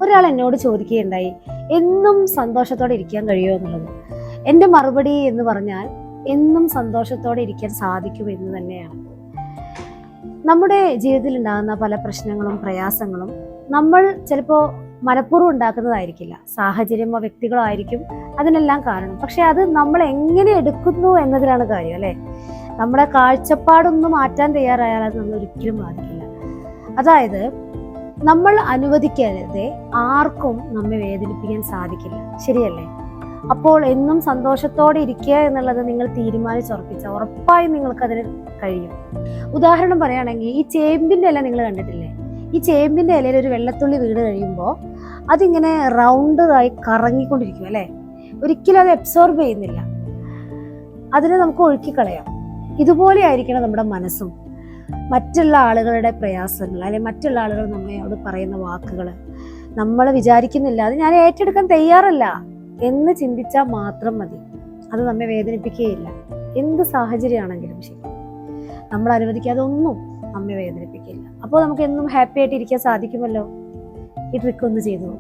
ഒരാൾ എന്നോട് ചോദിക്കുകയുണ്ടായി, എന്നും സന്തോഷത്തോടെ ഇരിക്കാൻ കഴിയുമോ എന്നുള്ളത്. എൻ്റെ മറുപടി എന്ന് പറഞ്ഞാൽ എന്നും സന്തോഷത്തോടെ ഇരിക്കാൻ സാധിക്കും എന്ന് തന്നെയാണ്. നമ്മുടെ ജീവിതത്തിൽ ഉണ്ടാകുന്ന പല പ്രശ്നങ്ങളും പ്രയാസങ്ങളും നമ്മൾ ചിലപ്പോൾ മനഃപൂർവ്വം ഉണ്ടാക്കുന്നതായിരിക്കില്ല, സാഹചര്യമോ വ്യക്തികളോ ആയിരിക്കും അതിനെല്ലാം കാരണം. പക്ഷെ അത് നമ്മൾ എങ്ങനെ എടുക്കുന്നു എന്നതിലാണ് കാര്യം, അല്ലേ? നമ്മുടെ കാഴ്ചപ്പാടൊന്ന് മാറ്റാൻ തയ്യാറായാൽ അത് നമ്മൾ ഒരിക്കലും ബാധിക്കില്ല. അതായത് നമ്മൾ അനുവദിക്കാതെ ആർക്കും നമ്മെ വേദനിപ്പിക്കാൻ സാധിക്കില്ല, ശരിയല്ലേ? അപ്പോൾ എന്നും സന്തോഷത്തോടെ ഇരിക്കുക എന്നുള്ളത് നിങ്ങൾ തീരുമാനിച്ചുറപ്പിച്ച ഉറപ്പായും നിങ്ങൾക്കതിന് കഴിയും. ഉദാഹരണം പറയുകയാണെങ്കിൽ, ഈ ചേമ്പിന്റെ ഇല നിങ്ങൾ കണ്ടിട്ടില്ലേ? ഈ ചേമ്പിന്റെ ഇലയിൽ ഒരു വെള്ളത്തുള്ളി വീട് കഴിയുമ്പോൾ അതിങ്ങനെ റൗണ്ടായി കറങ്ങിക്കൊണ്ടിരിക്കും, അല്ലേ? ഒരിക്കലും അത് അബ്സോർബ് ചെയ്യുന്നില്ല, അതിനെ നമുക്ക് ഒഴുക്കിക്കളയാം. ഇതുപോലെ ആയിരിക്കണം നമ്മുടെ മനസ്സും. മറ്റുള്ള ആളുകളുടെ പ്രയാസങ്ങൾ അല്ലെങ്കിൽ മറ്റുള്ള ആളുകൾ നമ്മളോട് പറയുന്ന വാക്കുകൾ നമ്മൾ വിചാരിക്കുന്നില്ല, അത് ഞാൻ ഏറ്റെടുക്കാൻ തയ്യാറല്ല എന്ന് ചിന്തിച്ചാൽ മാത്രം മതി. അത് നമ്മെ വേദനിപ്പിക്കുകയില്ല. എന്ത് സാഹചര്യമാണെങ്കിലും ശരി, നമ്മൾ അനുവദിക്കാതെ ഒന്നും നമ്മെ വേദനിപ്പിക്കില്ല. അപ്പോൾ നമുക്ക് എന്നും ഹാപ്പി ആയിട്ട് ഇരിക്കാൻ സാധിക്കുമല്ലോ. ഈ ട്രിക്ക് ഒന്ന് ചെയ്തു.